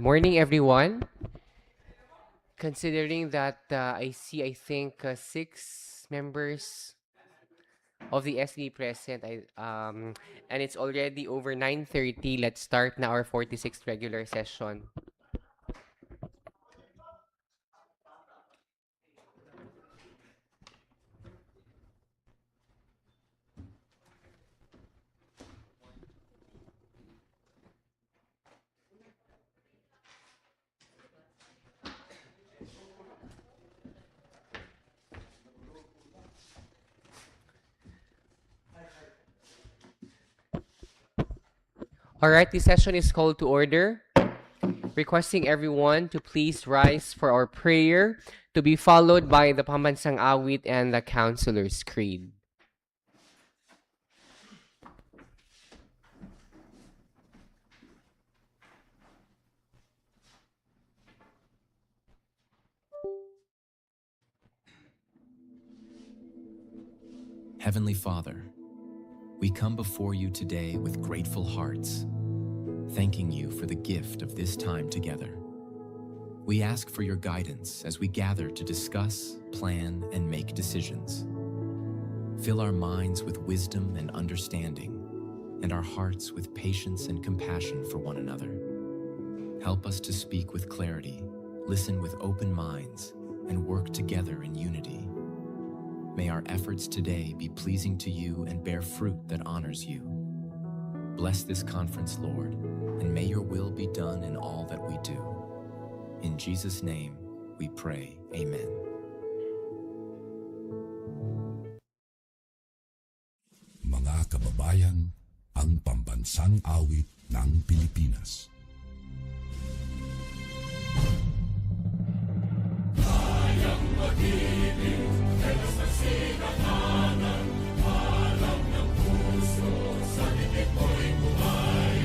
Morning, everyone. Considering that I think, 6 members of the SB present, and it's already over 9:30. Let's start now our 46th regular session. All right, this session is called to order. Requesting everyone to please rise for our prayer, to be followed by the Pambansang Awit and the Counselor's Creed. Heavenly Father, we come before you today with grateful hearts, thanking you for the gift of this time together. We ask for your guidance as we gather to discuss, plan, and make decisions. Fill our minds with wisdom and understanding, and our hearts with patience and compassion for one another. Help us to speak with clarity, listen with open minds, and work together in unity. May our efforts today be pleasing to you and bear fruit that honors you. Bless this conference, Lord, and may your will be done in all that we do. In Jesus' name, we pray. Amen. Mga kababayan, ang pambansang awit ng Pilipinas. Kayang mag-ibig, pero sa sinakanan, alam ng puso, sa dibdib mo'y buhay.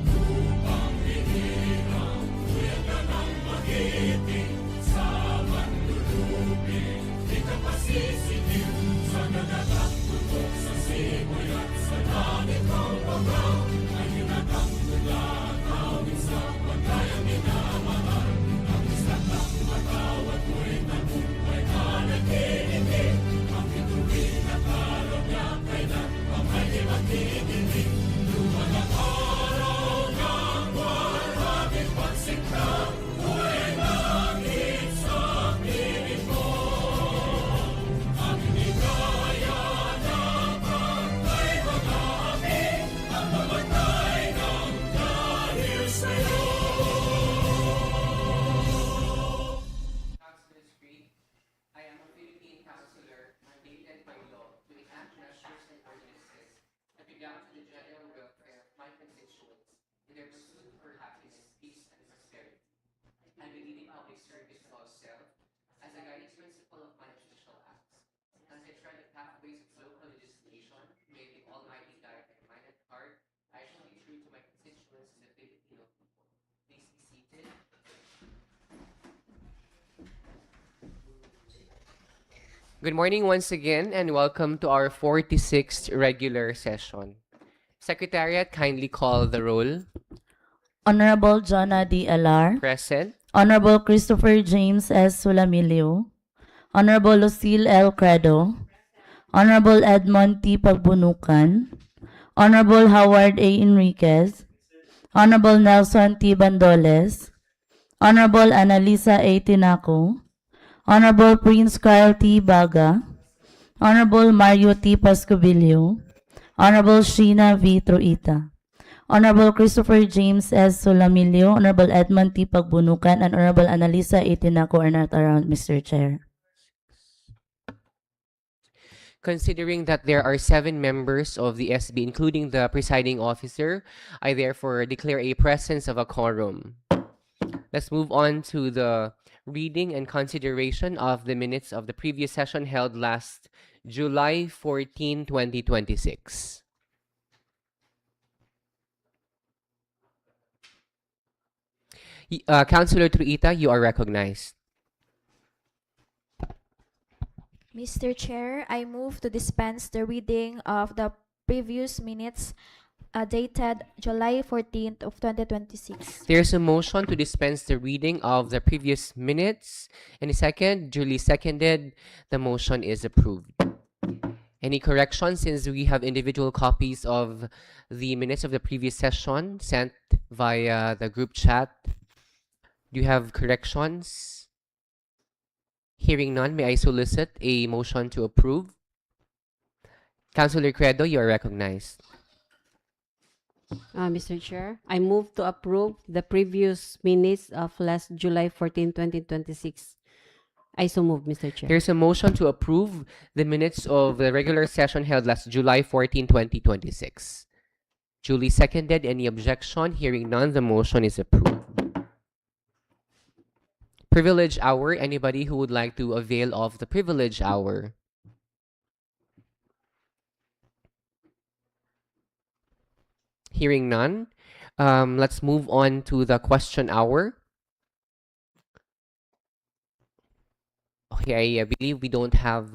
Lupang hinirang, kuya ka ng magiting, sa manlulupin, di ka pasisingil, sa nagatak tutok sa simoy at sa langit ng bagaw, ay hinatang mula, tawin sa pagkayang minamahal, ang isang ng matawad mo'y nabuhay ka nag-iindig, ang bituin at araw niya kailan ang may magdidinig, lumalang araw ng maraming pagsikta, buhay langit sa piling mo, ang hinigaya ng pagkay mag-aami, ang mamatay ng dahil sa'yo. Counselor's Creed. I am a Philippine counselor, mandated by law to enact measures and ordinances that belong to the general welfare of my constituents in their pursuit for happiness, peace, and prosperity. I believe in public service above self as a guiding principle of my official acts. As I tread the pathways of local legislation, may the Almighty guide my mind and heart, I shall be true to my constituents and the Filipino people. Please be seated. Good morning once again and welcome to our 46th regular session. Secretariat, kindly call the roll. Honorable Jonna D. Alar, Present. Honorable Christopher James S. Sulamilio, Honorable Lucille L. Credo, Honorable Edmond T. Pagbunukan, Honorable Howard A. Enriquez, Honorable Nelson T. Bandoles, Honorable Annalisa A. Tinaco, Honorable Prince Kyle T. Baga, Honorable Mario T. Pascubilio, Honorable Sheena V. Truita, Honorable Christopher James S. Sulamilio, Honorable Edmond T. Pagbunukan, and Honorable Annalisa A. Tinaco are not around, Mr. Chair. Considering that there are 7 members of the SB, including the presiding officer, I therefore declare a presence of a quorum. Let's move on to the reading and consideration of the minutes of the previous session held last July 14, 2026. Councilor Truita, you are recognized. Mr. Chair, I move to dispense the reading of the previous minutes dated July 14th of 2026. There's a motion to dispense the reading of the previous minutes. Any second? Duly seconded. The motion is approved. Any corrections, since we have individual copies of the minutes of the previous session sent via the group chat? Do you have corrections? Hearing none, may I solicit a motion to approve? Councilor Credo, you are recognized. Mr. Chair, I move to approve the previous minutes of last July 14, 2026. I so move, Mr. Chair. There's a motion to approve the minutes of the regular session held last July 14, 2026. Duly seconded. Any objection? Hearing none, the motion is approved. Privilege hour. Anybody who would like to avail of the privilege hour? Hearing none, let's move on to the question hour. Okay, I believe we don't have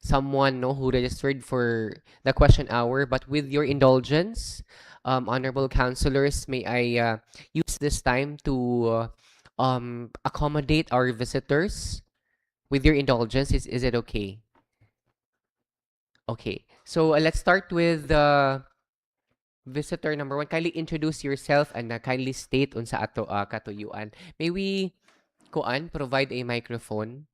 someone who registered for the question hour, but with your indulgence, honorable councilors, may I use this time to accommodate our visitors? With your indulgence, is it okay? Okay, so let's start with visitor number 1. Kindly introduce yourself and kindly state unsa ato katuyuan. May we provide a microphone?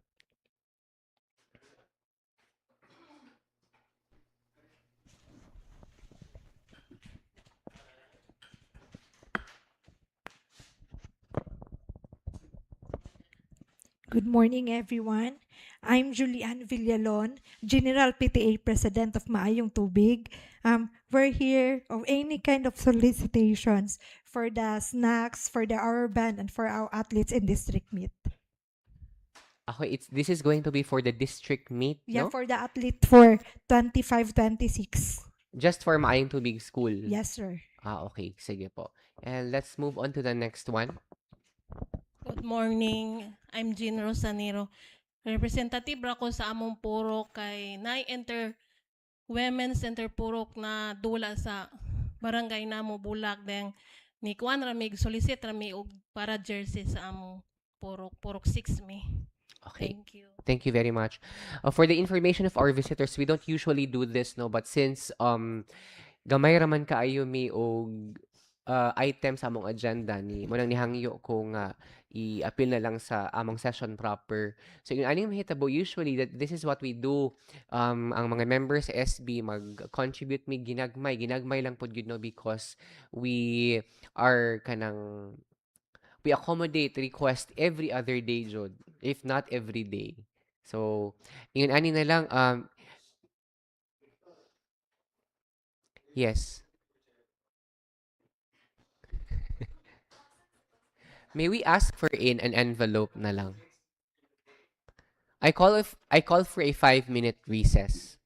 Good morning, everyone. I'm Julian Villalon, General PTA President of Maayong Tubig. We're here of any kind of solicitations for the snacks, for the our band, and for our athletes in district meet. Okay, this is going to be for the district meet, Yeah, no? for the athlete for 25-26. Just for Maayong Tubig School? Yes, sir. Okay. Sige po. And let's move on to the next one. Good morning. I'm Jean Rosanero. Representative ako sa among purok kay na-enter Women's Center purok na dula sa barangay namo Bulag deng ni kuan ramig solicit rami og para jersey sa among purok 6 mi. Okay. Thank you. Thank you very much. For the information of our visitors, we don't usually do this, no, but since gamay raman kaayo mi og item sa among agenda ni mo nang nihangyo kung i-appeal na lang sa among session proper. So yung aning mahitabo, usually that this is what we do. Ang mga members sa SB mag-contribute mi ginagmay lang pod yun, no, because we are we accommodate request every other day, jud, if not every day. So yun ani na lang yes. May we ask for an envelope na lang? I call for a 5-minute recess.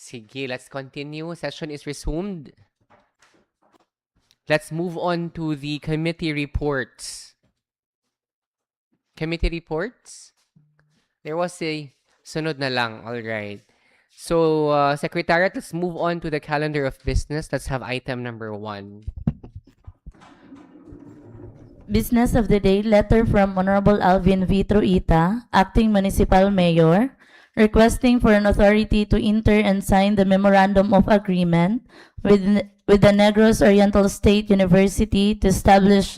Sige, let's continue. Session is resumed. Let's move on to the committee reports. Committee reports? There was a sunod na lang. All right. So, Secretariat, let's move on to the calendar of business. Let's have item number 1. Business of the day, letter from Honorable Alvin V. Truita, Acting Municipal Mayor, requesting for an authority to enter and sign the Memorandum of Agreement with the Negros Oriental State University to establish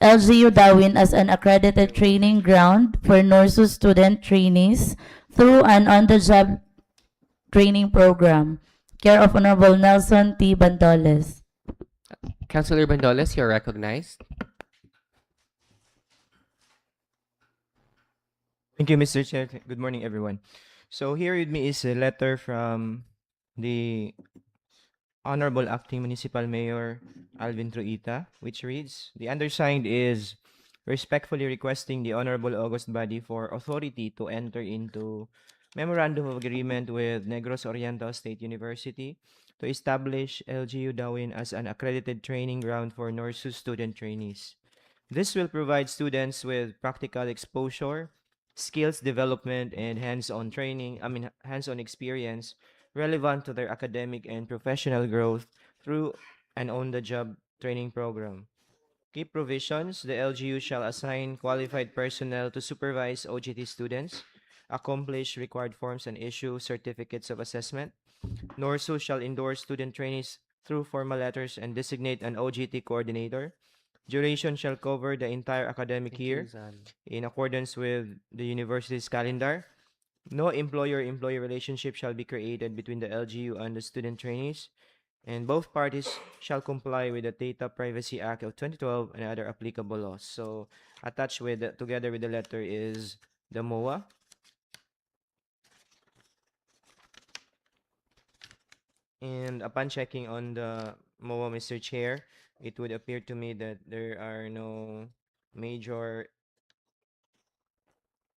LGU Dauin as an accredited training ground for NORSU student trainees through an on-the-job training program. Care of Honorable Nelson T. Bandoles. Councilor Bandoles, you're recognized. Thank you, Mr. Chair. Good morning, everyone. So here with me is a letter from the Honorable Acting Municipal Mayor Alvin Truita, which reads, the undersigned is respectfully requesting the Honorable August Body for authority to enter into Memorandum of Agreement with Negros Oriental State University to establish LGU Dauin as an accredited training ground for NORSU student trainees. This will provide students with practical exposure, skills development, and hands-on experience relevant to their academic and professional growth through an on-the-job training program. Key provisions: the LGU shall assign qualified personnel to supervise OGT students, accomplish required forms, and issue certificates of assessment. NORSU shall endorse student trainees through formal letters and designate an OGT coordinator. Duration shall cover the entire academic year in accordance with the university's calendar. No employer-employee relationship shall be created between the LGU and the student trainees, and both parties shall comply with the Data Privacy Act of 2012 and other applicable laws. So, attached together with the letter is the MOA. And upon checking on the MOA, Mr. Chair, it would appear to me that there are no major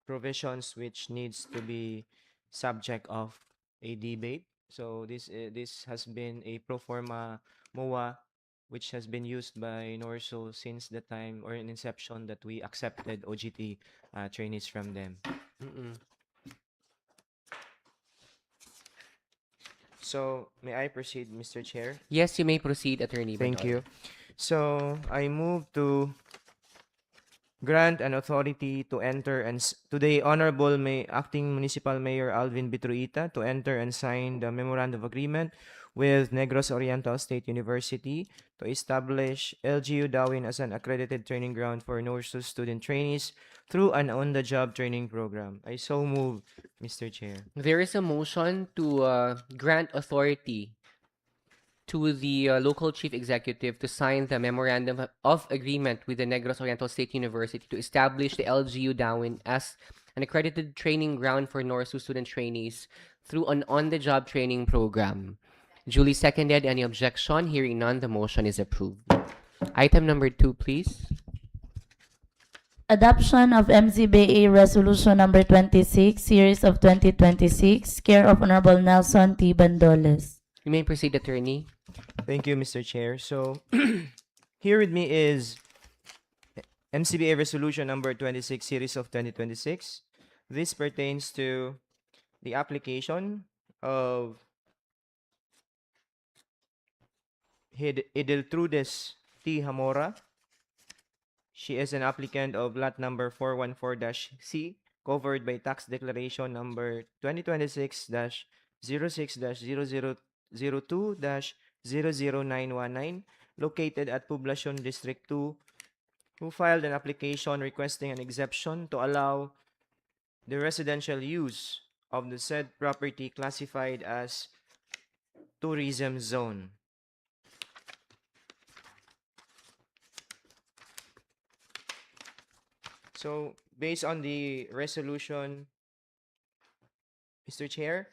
provisions which needs to be subject of a debate. So this has been a pro forma MOA which has been used by NORSO since the time or in inception that we accepted OGT trainees from them. So may I proceed, Mr. Chair? Yes, you may proceed, Attorney Thank Bandoles. you. So I move to grant an authority to enter to the Honorable Acting Municipal Mayor Alvin Bitruita to enter and sign the Memorandum of Agreement with Negros Oriental State University to establish LGU Dauin as an accredited training ground for NORSU student trainees through an on-the-job training program. I so move, Mr. Chair. There is a motion to grant authority to the local chief executive to sign the memorandum of agreement with the Negros Oriental State University to establish the LGU Dauin as an accredited training ground for NORSU student trainees through an on-the-job training program. Duly seconded. Any objection? Hearing none, the motion is approved. Item number 2, please. Adoption of MZBA Resolution Number 26, Series of 2026, care of Honorable Nelson T. Bandoles. You may proceed, Attorney. Thank you, Mr. Chair. So, here with me is MCBA Resolution Number 26, Series of 2026. This pertains to the application of Edeltrudes T. Hamora. She is an applicant of lot number 414-C, covered by tax declaration number 2026-06-0002-00919, located at Poblacion District 2, who filed an application requesting an exception to allow the residential use of the said property classified as tourism zone. So, based on the resolution, Mr. Chair,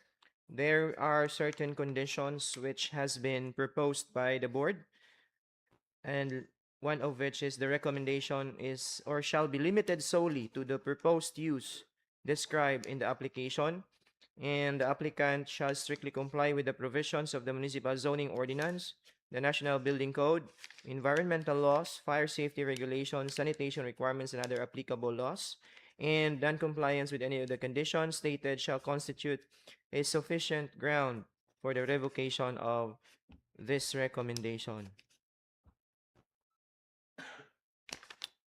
there are certain conditions which has been proposed by the board, and one of which is the recommendation is or shall be limited solely to the proposed use described in the application. and the applicant shall strictly comply with the provisions of the municipal zoning ordinance, the National Building Code, environmental laws, fire safety regulations, sanitation requirements, and other applicable laws, and non-compliance with any of the conditions stated shall constitute a sufficient ground for the revocation of this recommendation.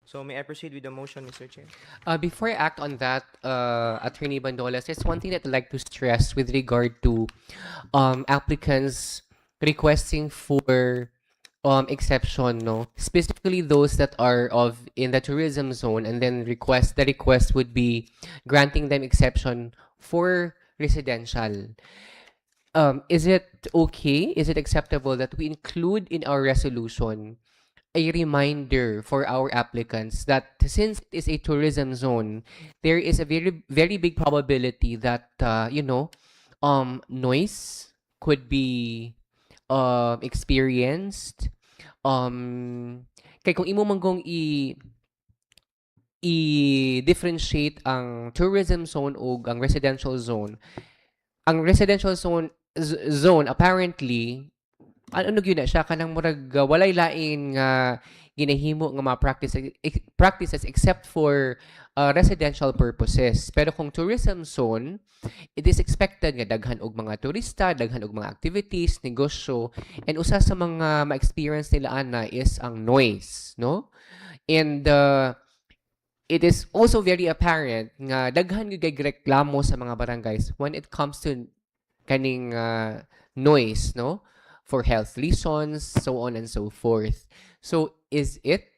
So may I proceed with the motion, Mr. Chair? Before I act on that, Attorney Bandolas, there's one thing that I'd like to stress with regard to applicants requesting for exception, no? Specifically those that are of in the tourism zone, and then the request would be granting them exception for residential. Is it okay? Is it acceptable that we include in our resolution a reminder for our applicants that since it is a tourism zone, there is a very big probability that noise could be experienced. Kay kung imo manggong i-differentiate ang tourism zone o ang residential zone. Ang residential zone apparently ano gyud na siya kanang murag walay lain nga ginahimo nga mga practices except for residential purposes. Pero kung tourism zone, it is expected nga daghan og mga turista, daghan og mga activities, negosyo, and usa sa mga ma-experience nila ana is ang noise, no? And it is also very apparent nga daghan gyud kay reklamo sa mga barangays when it comes to kaning noise, no? For health reasons, so on and so forth. So is it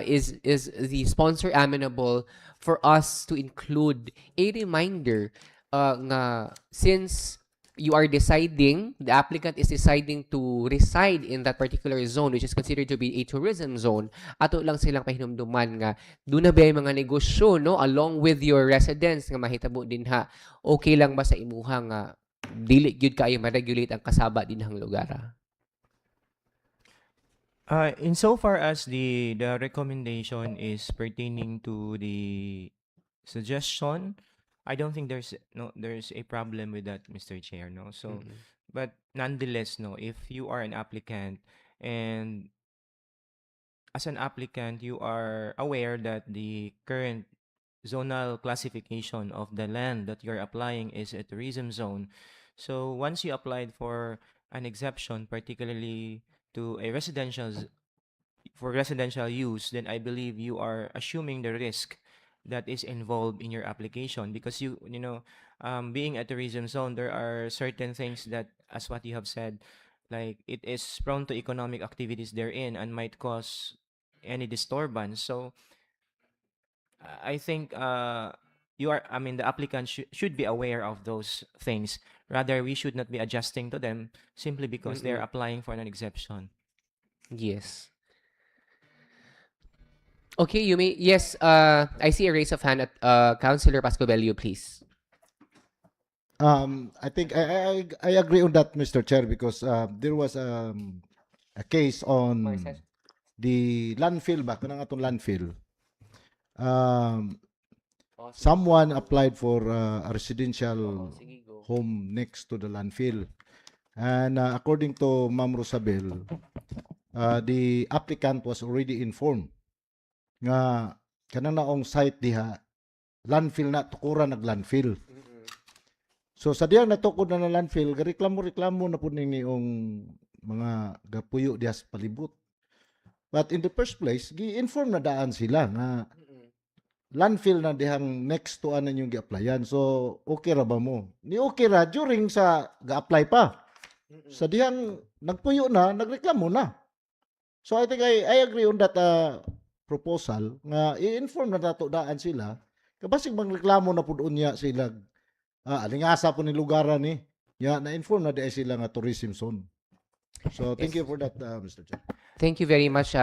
is the sponsor amenable for us to include a reminder nga since the applicant is deciding to reside in that particular zone which is considered to be a tourism zone, ato lang silang pahinumduman nga doon na ba yung mga negosyo, no, along with your residence nga mahitabo din ha, okay lang ba sa imuha nga dili gyud kayo ma-regulate ang kasaba din hang lugar? Insofar as the recommendation is pertaining to the suggestion, I don't think there's a problem with that, Mr. Chair, no. So, but nonetheless, no, if you are an applicant and as an applicant you are aware that the current zonal classification of the land that you're applying is a tourism zone. So once you applied for an exception, particularly to a for residential use, then I believe you are assuming the risk that is involved in your application because being a tourism zone, there are certain things that, as what you have said, like it is prone to economic activities therein and might cause any disturbance. So I think the applicant should be aware of those things. Rather, we should not be adjusting to them simply because they're applying for an exception. Yes. Okay, you may. Yes, I see a raise of hand at Councilor Pascobello, please. I think I agree on that, Mr. Chair, because there was a case on the landfill ba kanang atong landfill. Someone applied for a residential home next to the landfill, and according to Ma'am Rosabel, the applicant was already informed nga kanang naong site diha landfill na tukura nag landfill. So sa diyang natukod na landfill, reklamo na po niong mga gapuyo diha sa palibot. But in the first place, gi-inform na daan sila nga landfill na dihang next to anan yung gi-applyan. So okay ra ba mo? Ni okay ra during sa ga-apply pa. Sa dihang nagpuyo na, nagreklamo na. So I think I agree on that proposal nga i-inform na dato daan sila. Kabasig mangreklamo na pud unya sila. Alingasa po ni lugaran ni. Na-inform na di sila nga tourism zone. So thank you for that, Mr. Chair. Thank you very much,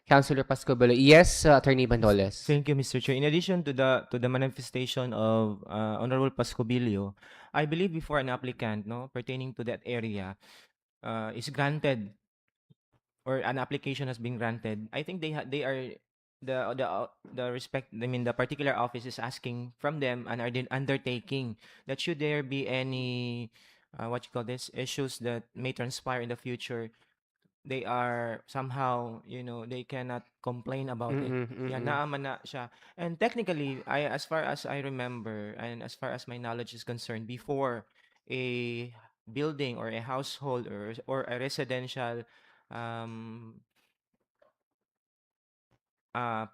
Councilor Pascobello. Yes, Attorney Bandoles. Thank you, Mr. Chair. In addition to the manifestation of Honorable Pascobilio, I believe before an applicant, pertaining to that area, is granted or an application has been granted, I think they are the particular office is asking from them an undertaking that should there be any what you call this issues that may transpire in the future, they are somehow, they cannot complain about it. Mm-mm, Yeah, mm-mm. naaman na siya. And technically, as far as I remember and as far as my knowledge is concerned, before a building or a household or a residential um a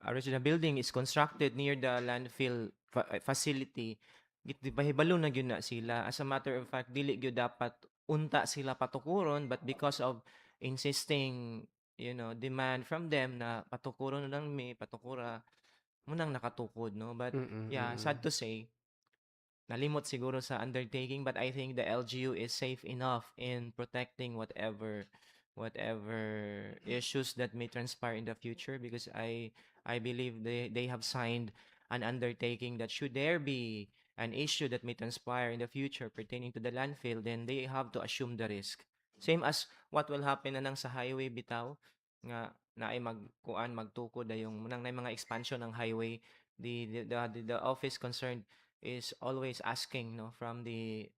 residential building is constructed near the landfill facility, di bahibalo na gyud na sila. As a matter of fact, dili gyud dapat unta sila patukuron, but because of insisting, demand from them na patukuron lang mi, patukura, munang nakatukod, no? But Mm-mm, yeah, mm-mm. sad to say, nalimot siguro sa undertaking, but I think the LGU is safe enough in protecting whatever issues that may transpire in the future, because I believe they have signed an undertaking that should there be an issue that may transpire in the future pertaining to the landfill, then they have to assume the risk. Same as what will happen na nang sa highway bitaw, nga na ay magtukod ay yung munang na mga expansion ng highway, the office concerned is always asking, no, from the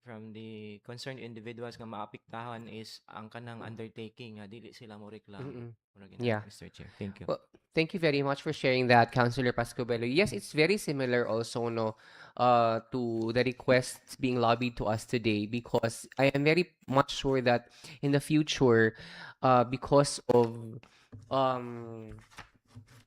concerned individuals nga maapektahan is ang kanang undertaking nga dili sila mo reklamo. Mm-mm. Murag ina, Yeah. Mr. Chair. Thank you. Well, thank you very much for sharing that, Councilor Pascobello. Yes, it's very similar also, no, to the requests being lobbied to us today, because I am very much sure that in the future, because of um,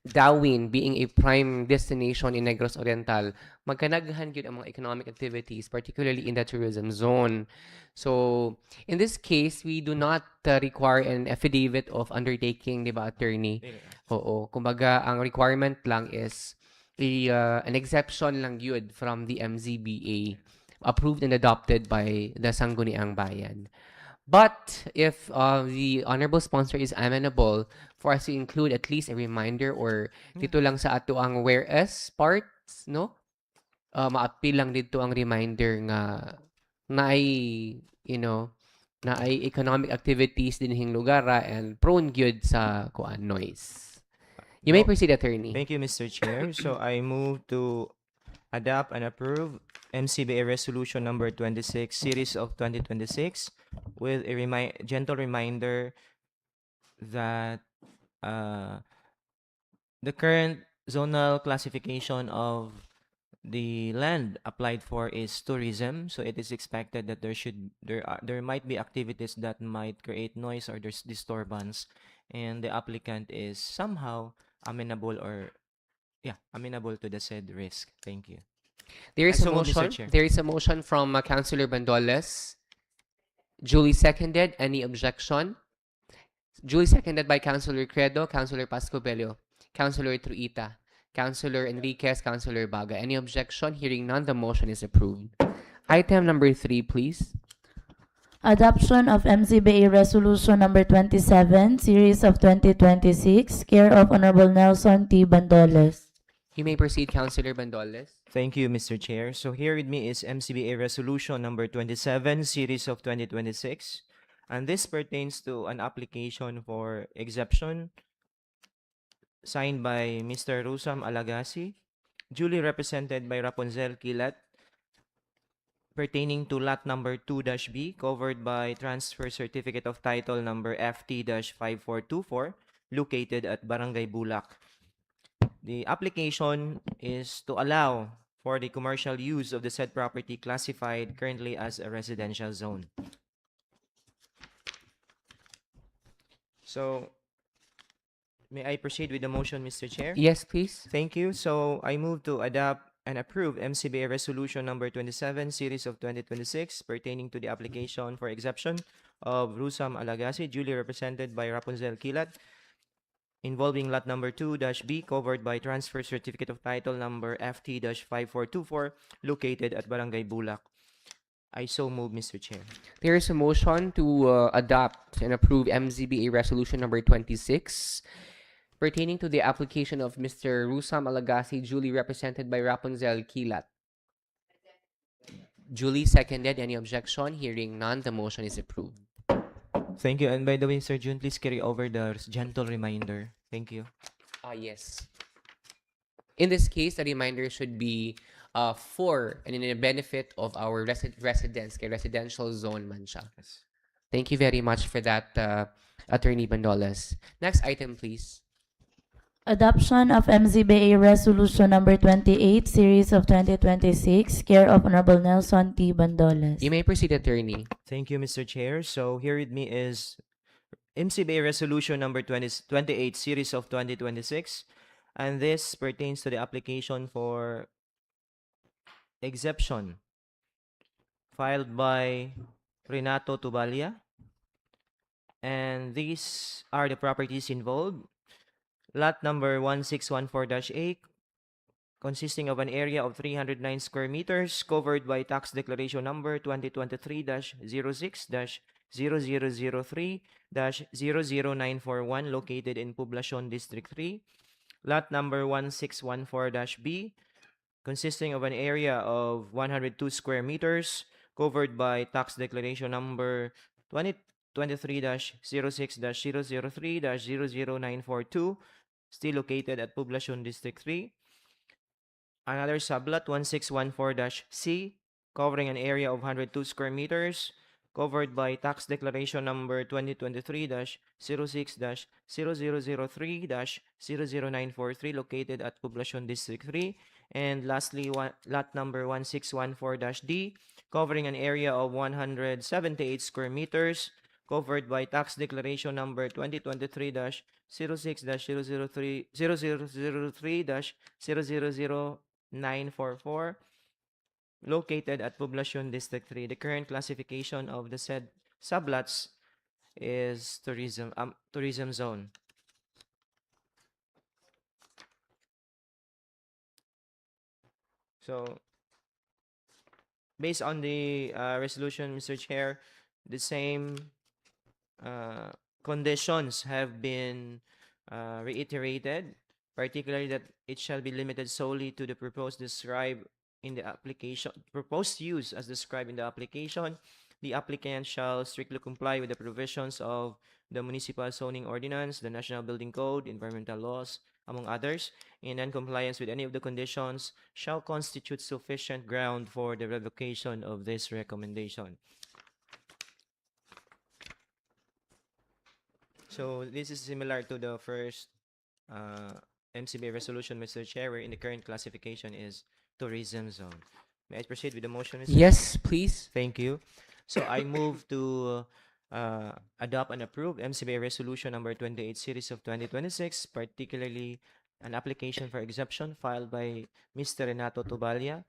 Dauin being a prime destination in Negros Oriental, magkanaghan gyud ang mga economic activities, particularly in the tourism zone. So, in this case, we do not require an affidavit of undertaking, di ba, attorney? Dili. Oo. Kumbaga, ang requirement lang is an exception lang yun from the MZBA, approved and adopted by the Sangguniang Bayan. But if the honorable sponsor is amenable for us to include at least a reminder or dito lang sa ato ang whereas parts, no? Maapil lang dito ang reminder nga na ay, na ay economic activities dinhing lugara and prone gyud sa kuan noise. You may Oh, proceed, attorney. Thank you, Mr. Chair. So I move to adopt and approve MCBA Resolution Number 26, Series of 2026, with a gentle reminder that the current zonal classification of the land applied for is tourism, so it is expected that there might be activities that might create noise or there's disturbance, and the applicant is somehow amenable to the said risk. Thank you. There is I a so move, Mr. motion. Chair. There is a motion from Councilor Bandoles. Duly seconded. Any objection? Duly seconded by Councilor Credo, Councilor Pascobello, Councilor Truita, Councilor Enriquez, Councilor Baga. Any objection? Hearing none, the motion is approved. Item number 3, please. Adoption of MCBA Resolution Number 27, Series of 2026, care of Honorable Nelson T. Bandoles. You may proceed, Councilor Bandoles. Thank you, Mr. Chair. So here with me is MCBA Resolution Number 27, Series of 2026. And this pertains to an application for exemption signed by Mr. Rusam Alagasi, duly represented by Rapunzel Kilat, pertaining to lot number 2-B, covered by transfer certificate of title number FT-5424, located at Barangay Bulak. The application is to allow for the commercial use of the said property classified currently as a residential zone. So, may I proceed with the motion, Mr. Chair? Yes, please. Thank you. So, I move to adopt and approve MCBA Resolution Number 27, Series of 2026, pertaining to the application for exemption of Rusam Alagasi, duly represented by Rapunzel Kilat, involving lot number 2-B, covered by transfer certificate of title number FT-5424, located at Barangay Bulak. I so move, Mr. Chair. There is a motion to adopt and approve MZBA Resolution Number 26, pertaining to the application of Mr. Rusam Alagasi, duly represented by Rapunzel Kilat. Duly seconded. Any objection? Hearing none, the motion is approved. Thank you. And by the way, Sir Jun, please carry over the gentle reminder. Thank you. Yes. In this case, the reminder should be for and in the benefit of our residents, kay residential zone man siya. Yes. Thank you very much for that, Attorney Bandolas. Next item, please. Adoption of MZBA Resolution Number 28, Series of 2026, care of Honorable Nelson T. Bandoles. You may proceed, Attorney. Thank you, Mr. Chair. So here with me is MCBA Resolution number 28, Series of 2026, and this pertains to the application for exception filed by Renato Tubalia, and these are the properties involved. Lot number 1614-A, consisting of an area of 309 square meters, covered by tax declaration number 2023-06-0003-00941, located in Poblacion District 3. Lot number 1614-B, consisting of an area of 102 square meters, covered by tax declaration number 2023-06-00942, still located at Poblacion District 3. Another sublot 1614-C, covering an area of 102 square meters, covered by tax declaration number 2023-06-0003-00943, located at Poblacion District 3. And lastly, lot number 1614-D, covering an area of 178 square meters, covered by tax declaration number 2023-06-0003-0000944, located at Poblacion District 3. The current classification of the said sublots is tourism zone. So, based on the resolution, Mr. Chair, the same conditions have been reiterated, particularly that it shall be limited solely to the proposed described in the application, proposed use as described in the application. The applicant shall strictly comply with the provisions of the Municipal Zoning Ordinance, the National Building Code, environmental laws, among others. In non-compliance with any of the conditions shall constitute sufficient ground for the revocation of this recommendation. So this is similar to the first MCBA resolution, Mr. Chair, where in the current classification is tourism zone. May I proceed with the motion, Mr. Yes, please. Thank you. So I move to adopt and approve MCBA Resolution number 28, Series of 2026, particularly an application for exception filed by Mr. Renato Tubalia,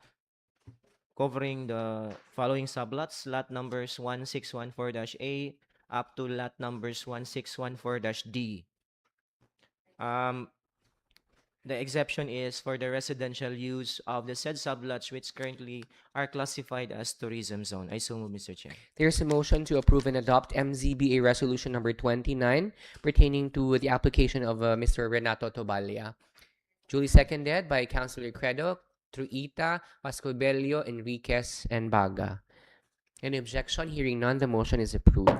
covering the following sublots: lot numbers 1614-A up to lot numbers 1614-D. The exception is for the residential use of the said sublots which currently are classified as tourism zone. I so move, Mr. Chair. There's a motion to approve and adopt MZBA Resolution number 29 pertaining to the application of Mr. Renato Tobalia. Duly seconded by Councilor Credo, Truita, Pascobello, Enriquez, and Baga. Any objection? Hearing none, the motion is approved.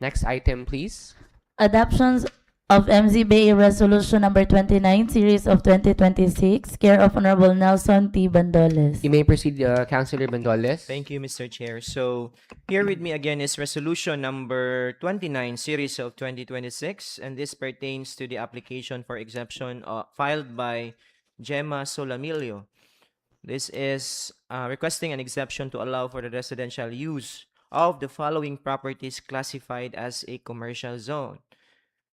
Next item, please. Adoptions of MZBA Resolution Number 29, Series of 2026, care of Honorable Nelson T. Bandoles. You may proceed, Councilor Bandoles. Thank you, Mr. Chair. So here with me again is resolution number 29, series of 2026, and this pertains to the application for exemption filed by Gemma Solamilio. This is requesting an exception to allow for the residential use of the following properties classified as a commercial zone,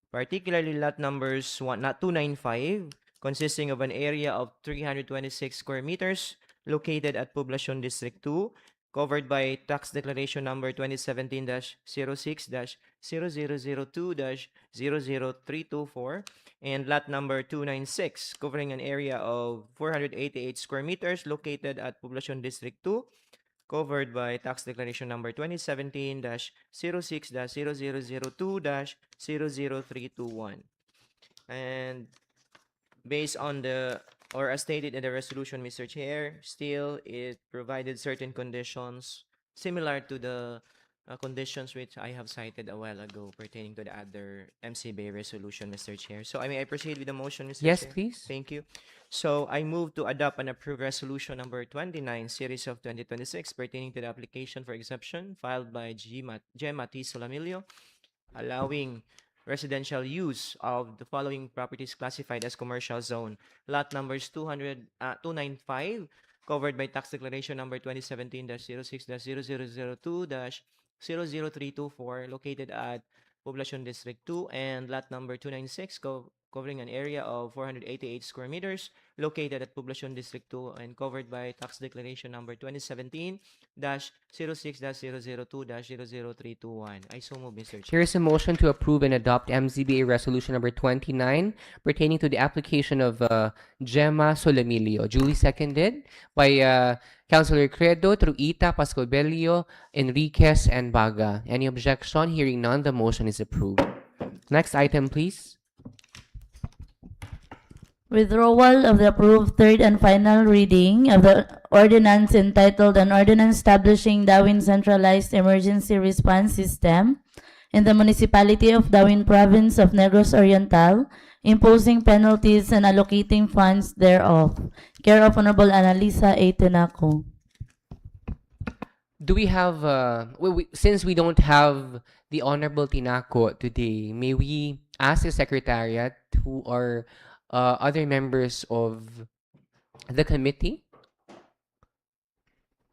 particularly lot numbers 295, consisting of an area of 326 square meters, located at Poblacion District 2, covered by tax declaration number 2017-06-0002-00324, and lot number 296, covering an area of 488 square meters, located at Poblacion District 2, covered by tax declaration number 2017-06-0002-00321. And based on the, or as stated in the resolution, Mr. Chair, still it provided certain conditions similar to the conditions which I have cited a while ago pertaining to the other MCBA resolution, Mr. Chair. So I proceed with the motion, Mr. Yes, Chair? please. Thank you. So I move to adopt and approve resolution number 29, series of 2026, pertaining to the application for exception filed by Gemma T. Solamilio, allowing residential use of the following properties classified as commercial zone. Lot numbers 295, covered by tax declaration number 2017-06-0002-00324, located at Poblacion District 2, and lot number 296, covering an area of 488 square meters, located at Poblacion District 2 and covered by tax declaration number 2017-06-002-00321. I so move, Mr. Chair. Here is a motion to approve and adopt MZBA Resolution number 29 pertaining to the application of Gemma Solamilio. Duly seconded by Councilor Credo, Truita, Pascobelio, Enriquez, and Baga. Any objection? Hearing none, the motion is approved. Next item, please. Withdrawal of the approved third and final reading of the ordinance entitled An Ordinance Establishing Dauin Centralized Emergency Response System in the Municipality of Dauin, Province of Negros Oriental, imposing penalties and allocating funds thereof. Care of Honorable Analisa A. Tinaco. Do we have, since we don't have the Honorable Tinaco today, may we ask the Secretariat who are other members of the committee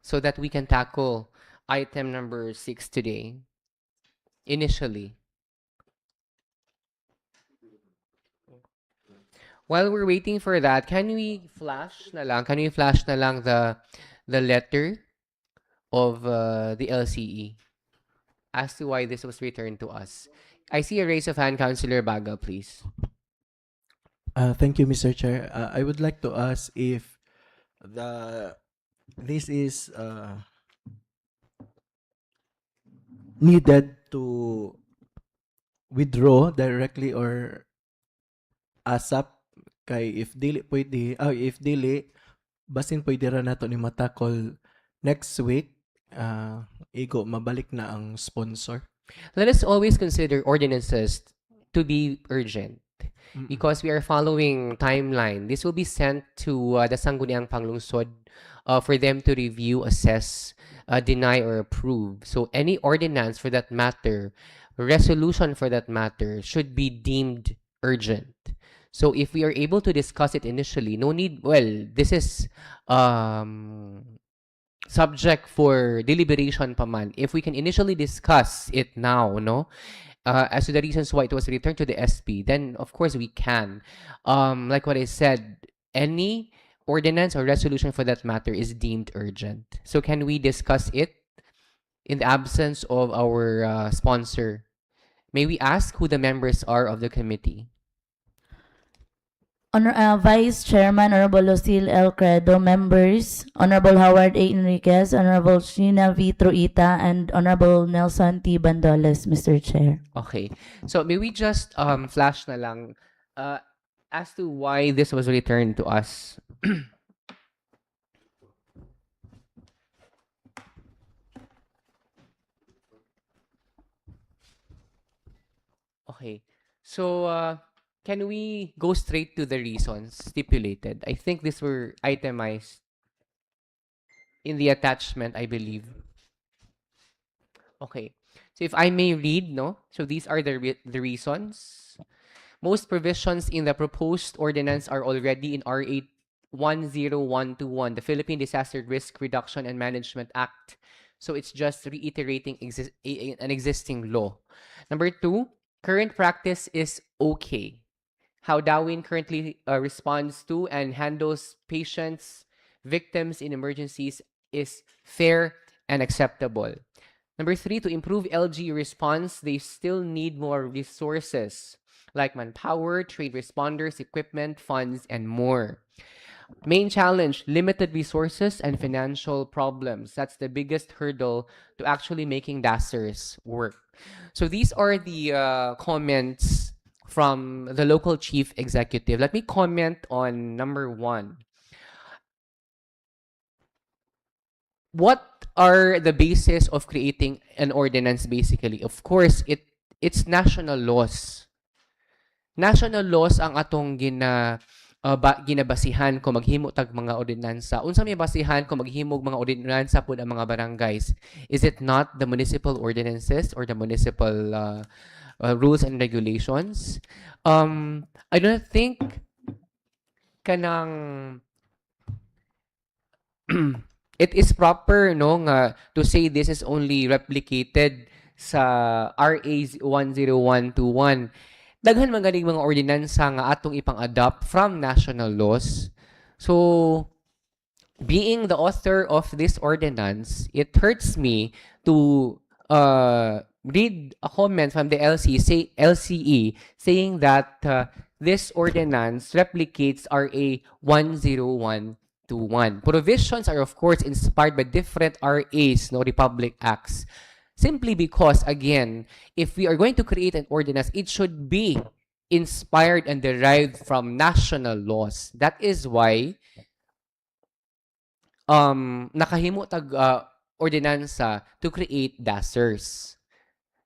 so that we can tackle item number 6 today initially? While we're waiting for that, can we flash na lang the letter of the LCE as to why this was returned to us? I see a raise of hand, Councilor Baga, please. Thank you, Mr. Chair. I would like to ask if this is needed to withdraw directly or ASAP kay if dili basin pwede ra nato ni matakol next week, igo mabalik na ang sponsor. Let us always consider ordinances to be urgent. Because we are following timeline. This will be sent to the Sangguniang Panglungsod for them to review, assess, deny, or approve. So any ordinance for that matter, resolution for that matter, should be deemed urgent. So if we are able to discuss it initially, no need, well, this is subject for deliberation pa man. If we can initially discuss it now, no? As to the reasons why it was returned to the SP, then of course we can. Like what I said, any ordinance or resolution for that matter is deemed urgent. So can we discuss it in the absence of our sponsor? May we ask who the members are of the committee? Vice Chairman Honorable Lucille L. Credo, members Honorable Howard A. Enriquez, Honorable Sheena V. Truita, and Honorable Nelson T. Bandoles, Mr. Chair. Okay. So may we just flash na lang as to why this was returned to us. Okay. So can we go straight to the reasons stipulated? I think these were itemized in the attachment, I believe. Okay. So if I may read, no? So these are the reasons. Most provisions in the proposed ordinance are already in R8 10121, the Philippine Disaster Risk Reduction and Management Act. So it's just reiterating an existing law. Number 2, current practice is okay. How Dauin currently responds to and handles patients, victims in emergencies is fair and acceptable. Number 3, to improve LG response, they still need more resources like manpower, trade responders, equipment, funds, and more. Main challenge, limited resources and financial problems. That's the biggest hurdle to actually making DASERS work. So these are the comments from the local chief executive. Let me comment on number 1. What are the basis of creating an ordinance basically? Of course, it's national laws. National laws ang atong ginabasihan kung maghimo tag mga ordinansa. Unsa may basihan kung maghimog mga ordinansa pud ang mga barangays? Is it not the municipal ordinances or the municipal rules and regulations? I don't think kanang it is proper no nga to say this is only replicated sa RA 10121. Daghan man ganing mga ordinansa nga atong ipang-adopt from national laws. So being the author of this ordinance, it hurts me to read a comment from the LCE saying that this ordinance replicates RA 10121. Provisions are of course inspired by different RAs, no Republic Acts. Simply because, again, if we are going to create an ordinance, it should be inspired and derived from national laws. That is why nakahimo tag ordinansa to create DASERs.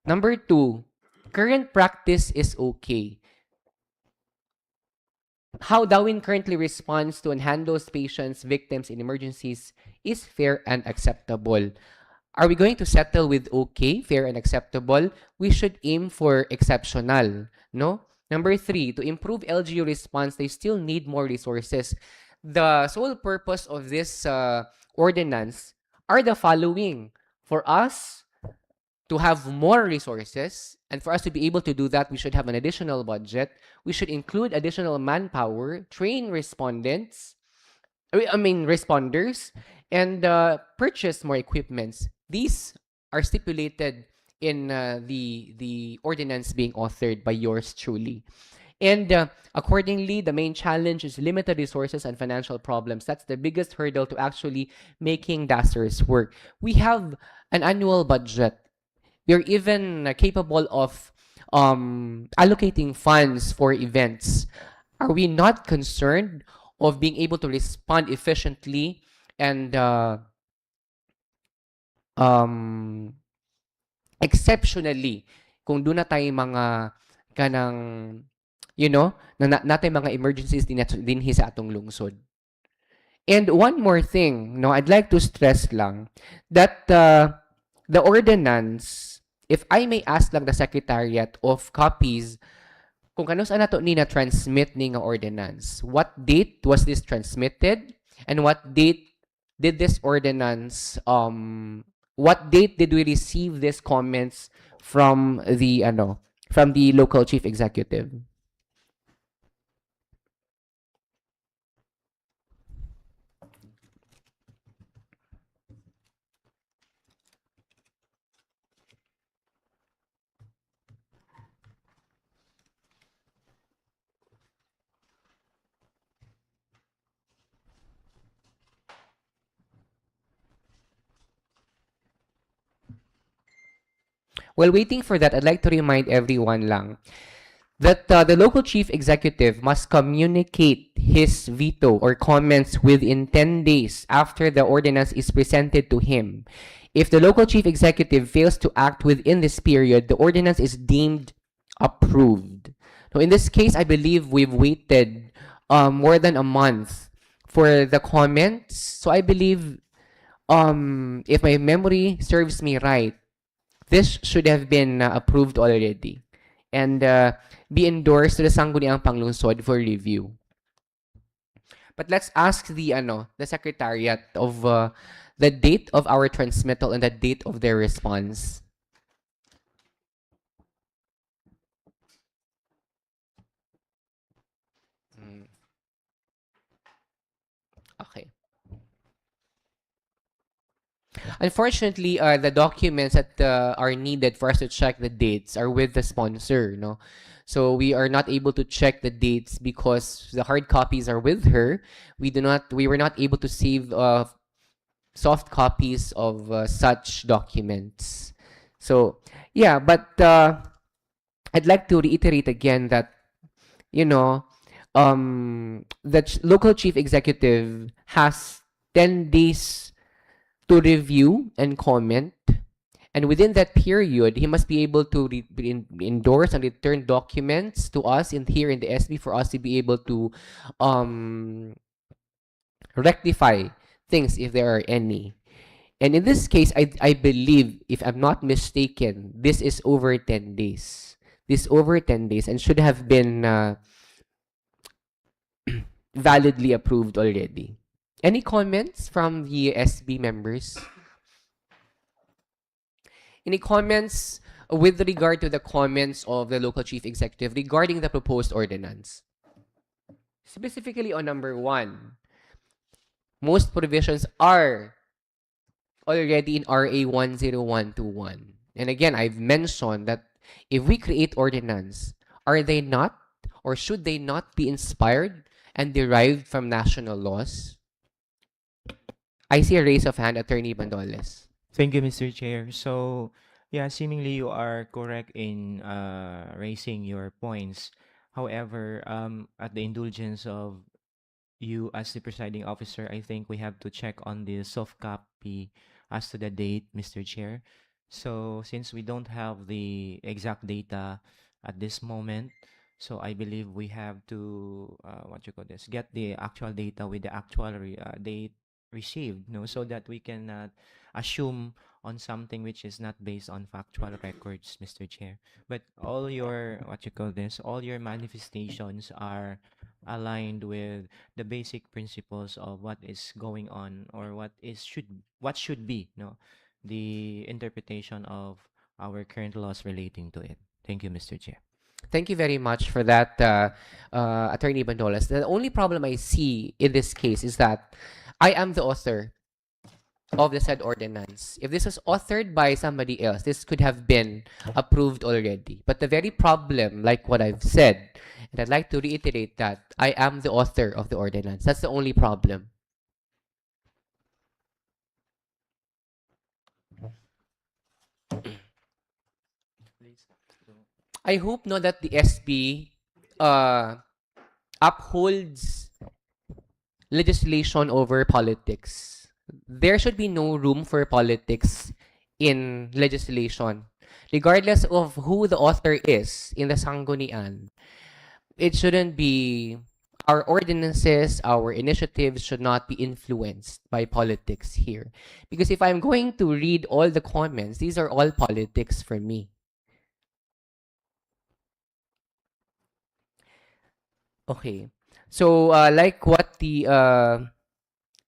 Number 2, current practice is okay. How Dauin currently responds to and handles patients, victims in emergencies is fair and acceptable. Are we going to settle with okay, fair, and acceptable? We should aim for exceptional, no? Number 3, to improve LGU response, they still need more resources. The sole purpose of this ordinance are the following. For us to have more resources, and for us to be able to do that, we should have an additional budget. We should include additional manpower, train respondents, responders, and purchase more equipments. These are stipulated in the ordinance being authored by yours truly. And accordingly, the main challenge is limited resources and financial problems. That's the biggest hurdle to actually making DASERs work. We have an annual budget. We're even capable of allocating funds for events. Are we not concerned of being able to respond efficiently and exceptionally kung doon na tayo mga kanang natay mga emergencies din sa atong lungsod. And one more thing, no, I'd like to stress lang that the ordinance, if I may ask lang the Secretariat of copies kung kano saan nato ni na-transmit ni nga ordinance. What date was this transmitted? And what date did this ordinance what date did we receive these comments from the local chief executive? While waiting for that, I'd like to remind everyone lang that the local chief executive must communicate his veto or comments within 10 days after the ordinance is presented to him. If the local chief executive fails to act within this period, the ordinance is deemed approved. So in this case, I believe we've waited more than a month for the comments. So I believe, if my memory serves me right, this should have been approved already and be endorsed to the Sangguniang Panglungsod for review. But let's ask the Secretariat of the date of our transmittal and the date of their response. Okay. Unfortunately, the documents that are needed for us to check the dates are with the sponsor, no? So we are not able to check the dates because the hard copies are with her. We were not able to save soft copies of such documents. So yeah, but I'd like to reiterate again that the local chief executive has 10 days to review and comment. And within that period, he must be able to endorse and return documents to us here in the SB for us to be able to rectify things if there are any. And in this case, I believe, if I'm not mistaken, this is over 10 days. This over 10 days and should have been validly approved already. Any comments from the SB members? Any comments with regard to the comments of the local chief executive regarding the proposed ordinance? Specifically on number 1, most provisions are already in RA 10121. And again, I've mentioned that if we create ordinance, are they not or should they not be inspired and derived from national laws? I see a raise of hand, Attorney Bandoles. Thank you, Mr. Chair. So, yeah, seemingly you are correct in raising your points. However, at the indulgence of you as the presiding officer, I think we have to check on the soft copy as to the date, Mr. Chair. So, since we don't have the exact data at this moment, so I believe we have to get the actual data with the actual date received, so that we cannot assume on something which is not based on factual records, Mr. Chair. But all your all your manifestations are aligned with the basic principles of what is going on, or what should be, the interpretation of our current laws relating to it. Thank you, Mr. Chair. Thank you very much for that, Attorney Bandoles. The only problem I see in this case is that I am the author of the said ordinance. If this was authored by somebody else, this could have been approved already. But the very problem, like what I've said, and I'd like to reiterate that I am the author of the ordinance. That's the only problem. I hope no that the SB upholds legislation over politics. There should be no room for politics in legislation. Regardless of who the author is in the Sangguniang, it shouldn't be, our ordinances, our initiatives should not be influenced by politics here. Because if I'm going to read all the comments, these are all politics for me. Okay. So, like what the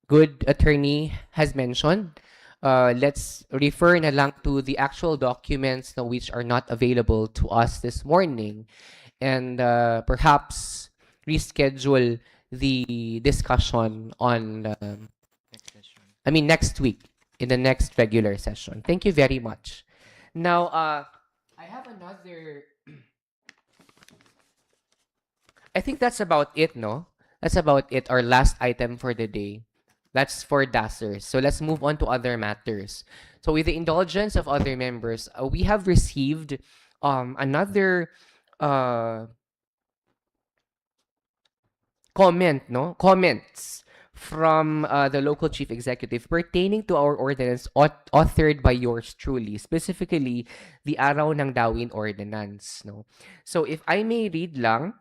good attorney has mentioned, let's refer na lang to the actual documents na which are not available to us this morning, and perhaps reschedule the discussion on, next week in the next regular session. Thank you very much. Now, I have another... I think that's about it, no? That's about it, our last item for the day. That's for DASers. So let's move on to other matters. So with the indulgence of other members, we have received another comments from the local chief executive pertaining to our ordinance authored by yours truly, specifically the Araw ng Dauin ordinance, no? So if I may read lang,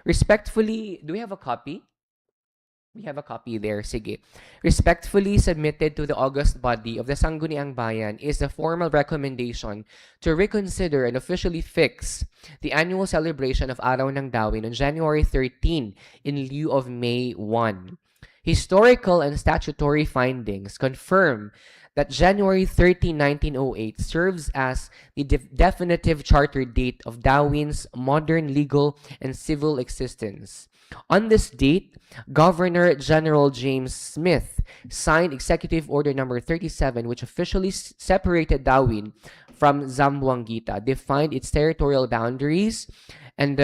respectfully, do we have a copy? We have a copy there, sige. Respectfully submitted to the august body of the Sangguniang Bayan is the formal recommendation to reconsider and officially fix the annual celebration of Araw ng Dauin on January 13 in lieu of May 1. Historical and statutory findings confirm that January 13, 1908 serves as the definitive charter date of Dauin's modern legal and civil existence. On this date, Governor General James Smith signed Executive Order Number 37, which officially separated Dauin from Zamboanguita, defined its territorial boundaries, and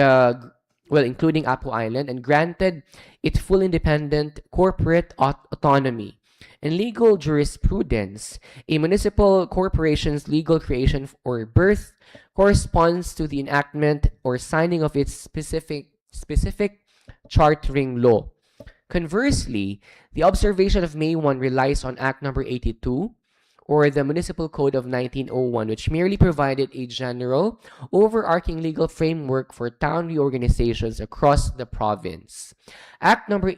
including Apo Island, and granted it full independent corporate autonomy. In legal jurisprudence, a municipal corporation's legal creation or birth corresponds to the enactment or signing of its specific chartering law. Conversely, the observation of May 1 relies on Act Number 82 or the Municipal Code of 1901, which merely provided a general, overarching legal framework for town reorganizations across the province. Act Number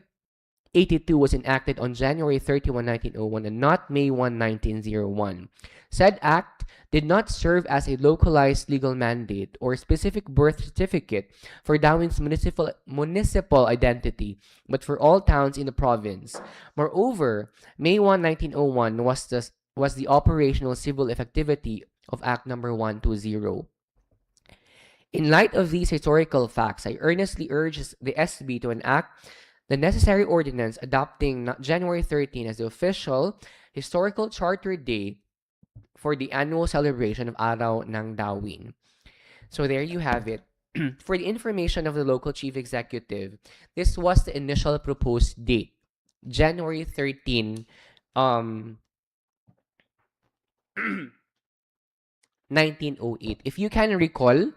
82 was enacted on January 31, 1901 and not May 1, 1901. Said act did not serve as a localized legal mandate or specific birth certificate for Dauin's municipal identity, but for all towns in the province. Moreover, May 1, 1901 was the operational civil effectivity of Act Number 120. In light of these historical facts, I earnestly urge the SB to enact the necessary ordinance adopting January 13 as the official historical charter day for the annual celebration of Araw ng Dauin. So there you have it. For the information of the local chief executive, this was the initial proposed date, January 13, 1908. If you can recall,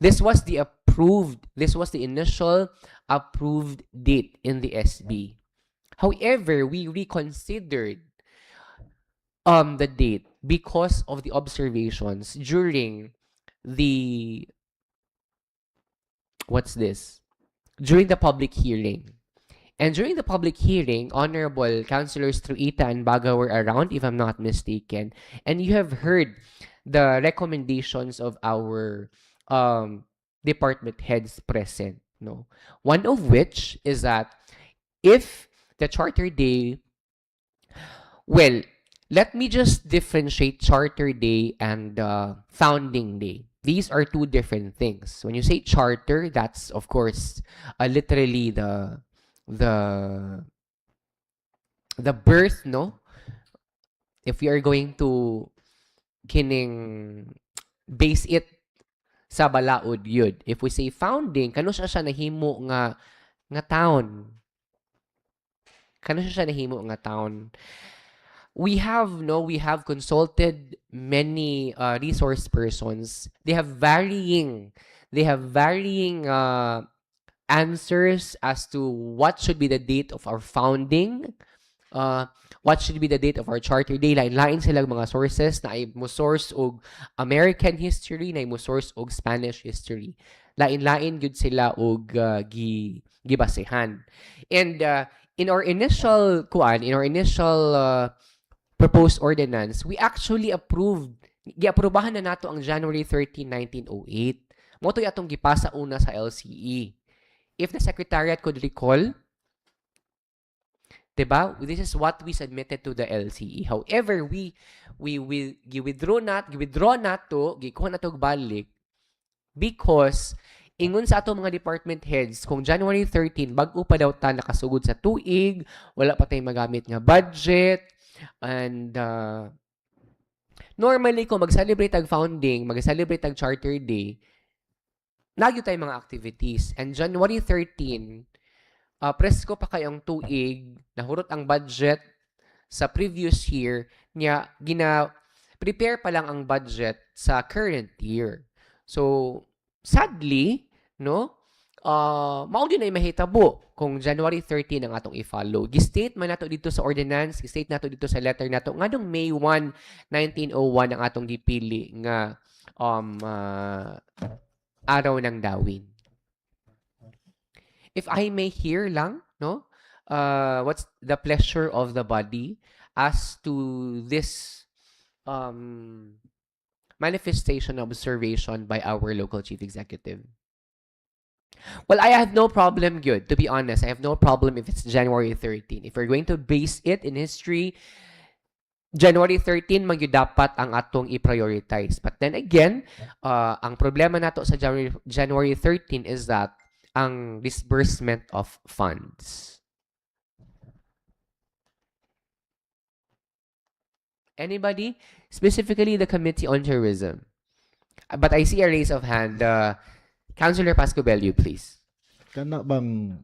this was the initial approved date in the SB. However, we reconsidered the date because of the observations during the during the public hearing. And during the public hearing, Honorable Councilors Truita and Baga were around, if I'm not mistaken, and you have heard the recommendations of our department heads present. No, one of which is that if the charter day, well, let me just differentiate charter day and founding day. These are two different things. When you say charter, that's of course literally the birth, no? If we are going to kining base it sa balaod yun. If we say founding, kano siya nahimo nga town. Kano siya nahimo nga town. We have consulted many resource persons. They have varying answers as to what should be the date of our founding, what should be the date of our charter day. Lain-lain silang mga sources na ay mo source og American history, na ay mo source og Spanish history. Lain-lain gyud sila og gibasehan. And in our initial proposed ordinance, we actually giaprobahan na nato ang January 13, 1908. Moto atong gipasa una sa LCE. If the Secretariat could recall, diba? This is what we submitted to the LCE. However, we withdraw nato, gikuha nato balik because ingon sa atong mga department heads, kung January 13, bago pa daw ta nakasugod sa tuig, wala pa tayong magamit nga budget, and normally kung mag-celebrate ang founding, mag-celebrate ang charter day, nagyo tayong mga activities. And January 13, presko pa kayong tuig, nahurot ang budget sa previous year, niya prepare pa lang ang budget sa current year. So, sadly, no, mao din ay mahitabo kung January 13 ang atong i-follow. Gi-state man nato dito sa ordinance, gi-state nato dito sa letter nato ngadong May 1, 1901 ang atong gipili nga araw ng Dauin. If I may hear lang, no, what's the pleasure of the body as to this manifestation observation by our local chief executive? Well, I have no problem, good. To be honest, I have no problem if it's January 13. If we're going to base it in history, January 13 dapat ang atong i-prioritize. But then again, ang problema nato sa January 13 is that ang disbursement of funds. Anybody? Specifically the Committee on Tourism. But I see a raise of hand. Councilor Pascobello, please. Kana bang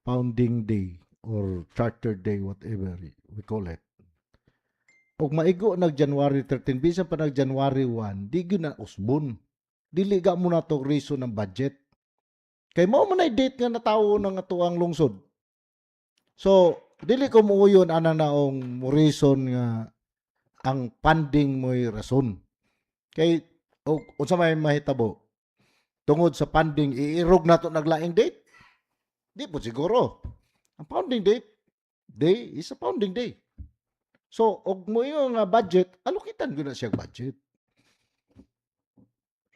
founding day or charter day, whatever we call it, og maigo nag January 13, bisan pa nag January 1, di gyud na usbon. Dili ga mo na to reason ng budget. Kay mao man ay date nga natawo ng atuang lungsod. So, dili ko muuyon ana naong mo reason nga ang funding mo'y rason. Kay unsa may mahitabo tungod sa funding iirog nato naglaing date? Di po siguro. Ang founding day is a founding day. So, og mo yung budget, alukitan ko na siya budget.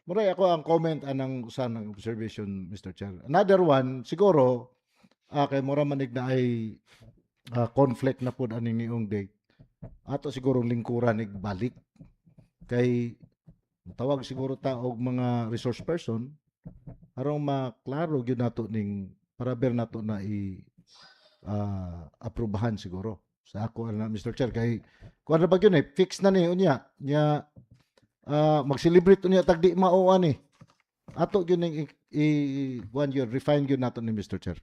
Muray ako ang comment anang usan ng observation, Mr. Chair. Another one, siguro, kay mura manig na ay conflict na po aning iyong date. Ato siguro lingkuran balik. Kay tawag siguro ta og mga resource person aron maklaro gyud nato ning para ber nato na aprubahan siguro sa ako na Mr. Chair kay kuan na ba gyud fix na ni unya nya mag-celebrate unya tagdi mao ani ato gyud ning one year refine gyud nato ni Mr. Chair.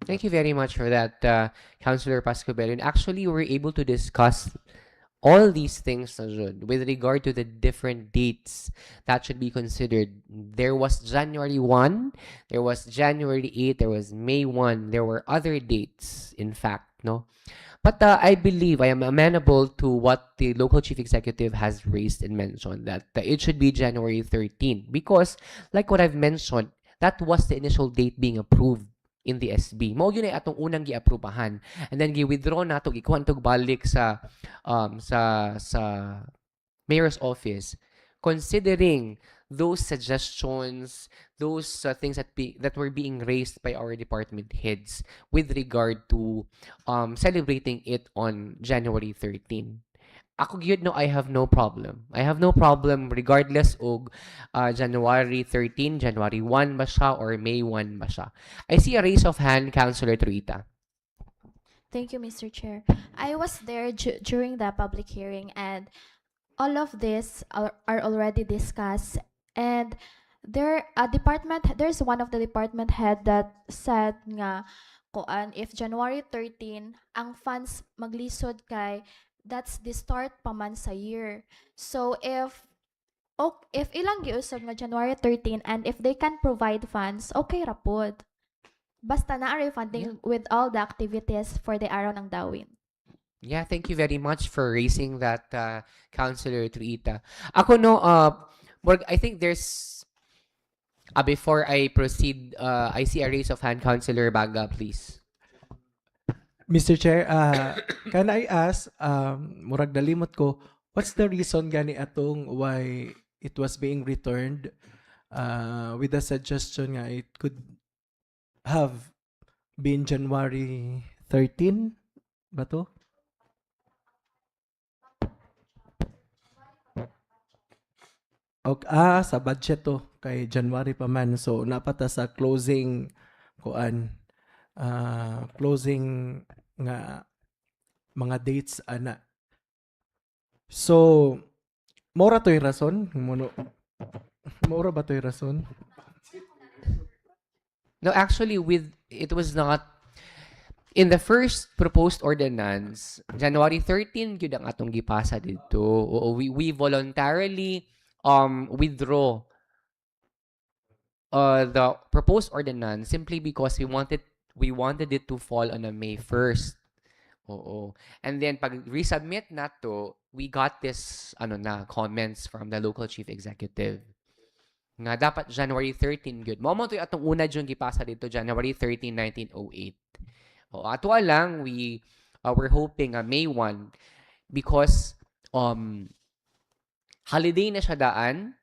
Thank you very much for that, Councilor Pascobel. And actually, we were able to discuss all these things with regard to the different dates that should be considered. There was January 1, there was January 8, there was May 1, there were other dates, in fact, no? But I believe I am amenable to what the local chief executive has raised and mentioned, that it should be January 13, because like what I've mentioned, that was the initial date being approved in the SB. Mao yun ay atong unang giaprubahan. And then gi-withdraw nato, gikuha nato balik sa mayor's office, considering those suggestions, those things that were being raised by our department heads with regard to celebrating it on January 13. Ako gyud no, I have no problem. I have no problem regardless og January 13, January 1 ba siya or May 1 ba siya. I see a raise of hand, Councilor Truita. Thank you, Mr. Chair. I was there during the public hearing, and all of this are already discussed. And there's one of the department head that said nga kuan if January 13 ang funds maglisod kay that's the start pa man sa year. So if ilang giusab nga January 13 and if they can provide funds, okay ra pod. Basta na funding with all the activities for the araw ng Dauin. Yeah, thank you very much for raising that, Councilor Truita. Ako no, I think there's before I proceed, I see a raise of hand, Councilor Baga, please. Mr. Chair, can I ask, murag dalimot ko, what's the reason gani atong why it was being returned with the suggestion nga it could have been January 13 ba to? Okay, sa budget to kay January pa man, so napata sa closing kuan closing nga mga dates ana. So mora to'y rason mora ba to'y rason? No, actually, it was not in the first proposed ordinance. January 13 gyud ang atong gipasa dito. We voluntarily withdraw the proposed ordinance simply because we wanted it to fall on a May 1st. Oo. And then pag resubmit nato, we got this comments from the local chief executive. Nga dapat January 13 good. Mao to atong una jud gipasa dito January 13, 1908. O ato lang we're hoping May 1 because holiday na siya daan.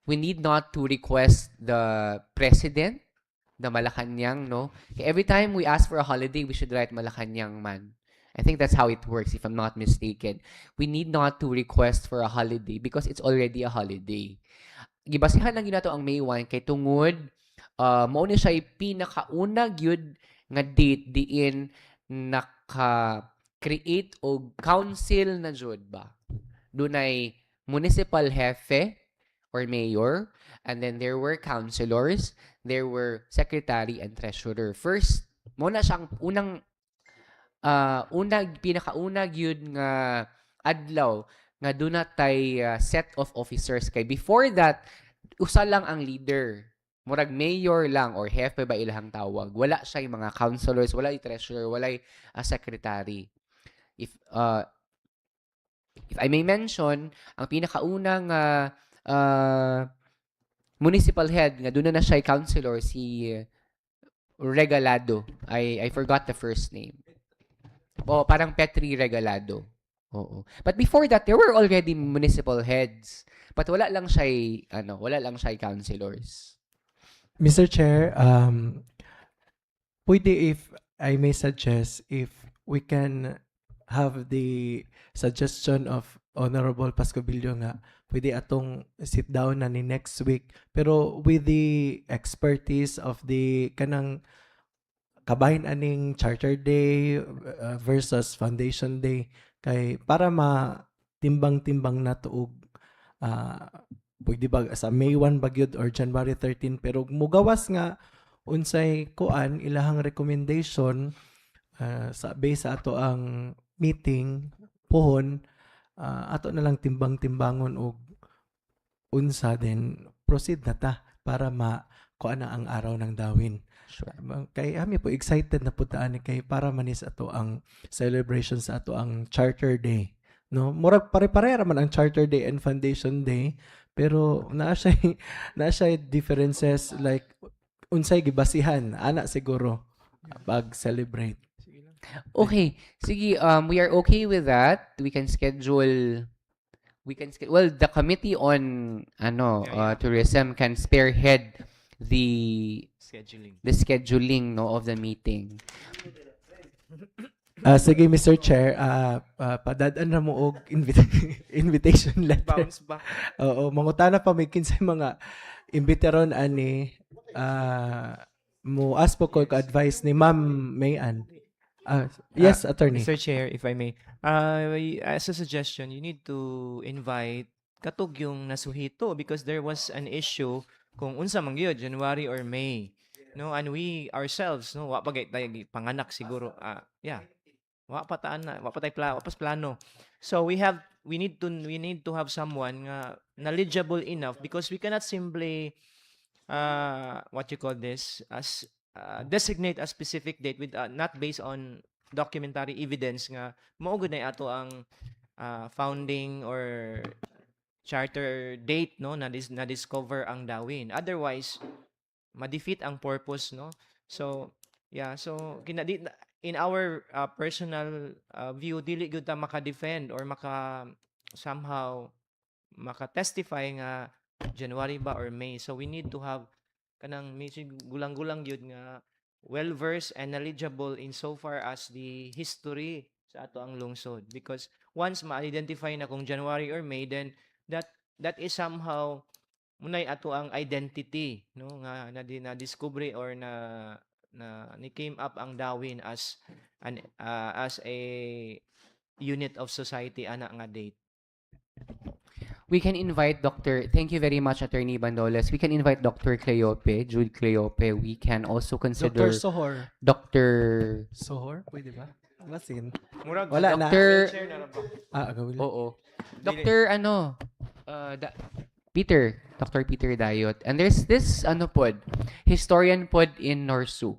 We need not to request the president, the Malacanang, no? Every time we ask for a holiday, we should write Malacanang man. I think that's how it works, if I'm not mistaken. We need not to request for a holiday because it's already a holiday. Gibasihan lang yun nato ang May 1 kay tungod, mao ni siya pinakauna gyud nga date diin naka-create og council na jud ba. Dunay municipal jefe or mayor, and then there were councilors, there were secretary and treasurer. First, mo na siyang pinakauna gyud nga adlaw nga doon natay set of officers kay before that usa lang ang leader murag mayor lang or hepe ba ilahang tawag. Wala siya yung mga councilors, wala yung treasurer, wala yung secretary. If I may mention, ang pinakaunang municipal head nga doon na siya councilor si Regalado. I forgot the first name. O parang Petri Regalado. Oo. But before that, there were already municipal heads. But wala lang siya wala lang siya councilors. Mr. Chair, pwede if I may suggest if we can have the suggestion of Honorable Pascobillo nga pwede atong sit down na ni next week pero with the expertise of the kanang kabahin aning Charter Day versus Foundation Day kay para timbang-timbang na tuog pwede ba sa May 1 bagyod or January 13 pero mugawas nga unsay kuan ilahang recommendation sa base sa ato ang meeting pohon ato na lang timbang-timbangon og unsa then proceed na ta para kuan na ang araw ng Dauin. Sure. Kay ami po excited na putaan kay para manis ato ang celebration sa ato ang Charter Day. No, murag pare-pareha man ang Charter Day and Foundation Day, pero naa siya differences like unsay gibasihan ana siguro pag-celebrate. Okay, sige, we are okay with that. We can schedule well, the committee on tourism can spearhead the scheduling no of the meeting. Sige, Mr. Chair, padadaan na mo og invitation letter. Bounce back. Oo, mangutana pa may kinsay mga imbiteron ani mo ask po ko advice ni Ma'am Mayan. Yes, attorney. Mr. Chair, if I may, as a suggestion, you need to invite katog yung nasuhito because there was an issue kung unsa man gyud January or May. No, and we ourselves, no, wa pa tayo panganak siguro. Yeah. Wa pa plano. So we need to have someone knowledgeable enough because we cannot simply what you call this as designate a specific date with not based on documentary evidence nga mao gud na ato ang founding or charter date no na discover ang Dauin. Otherwise ma-defeat ang purpose no. So yeah, so in our personal view dili gyud ta maka-defend or somehow maka-testify nga January ba or May. So we need to have kanang medyo gulang-gulang gyud nga well-versed and knowledgeable in so far as the history sa ato ang lungsod because once ma-identify na kung January or May then that is somehow munay ato ang identity no nga na discovery or ni came up ang Dauin as a unit of society ana nga date. We can invite thank you very much, Attorney Bandoles. We can invite Dr. Cleope, Jude Cleope. We can also consider Dr. Sohor. Dr. Sohor, pwede ba? Masin. Murag Wala na. Dr. Gawin. Oo. Dr. Dr. Peter Dayot. And there's this historian pod in Norsu.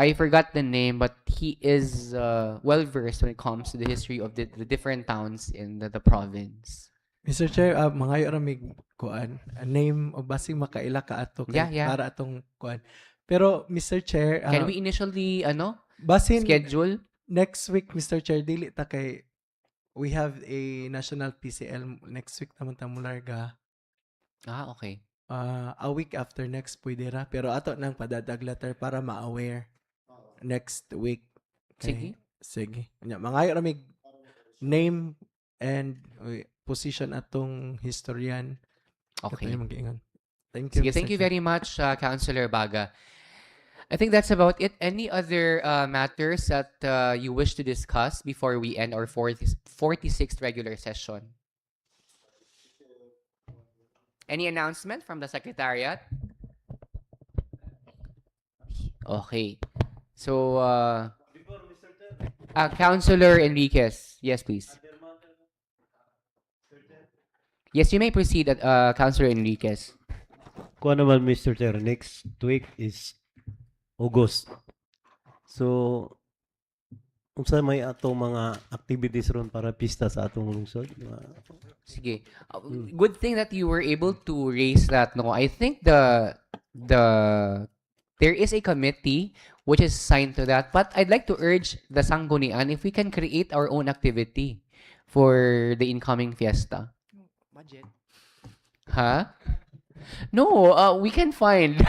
I forgot the name, but he is well versed when it comes to the history of the different towns in the province. Mr. Chair, mga ramig kuan name o basing makaila ka ato kay para atong kuan. Pero Mr. Chair, can we initially basin schedule next week, Mr. Chair, dili ta kay we have a national PCL next week naman ta mularga. Okay. A week after next pwede ra pero ato nang padadag letter para ma-aware next week. Sige. Mga ramig name and position atong historian. Okay. Thank you. Sige, thank you very much, Councilor Baga. I think that's about it. Any other matters that you wish to discuss before we end our 46th regular session? Any announcement from the Secretariat? Okay. So, Councilor Enriquez. Yes, please. Yes, you may proceed, Councilor Enriquez. kuha naman Mr. Chair, next week is August. So, unsa may atong mga activities ron para pista sa atong lungsod? Sige. Good thing that you were able to raise that, no? I think the there is a committee which is assigned to that, but I'd like to urge the Sanggunian if we can create our own activity for the incoming fiesta. Budget. Huh? No, we can find.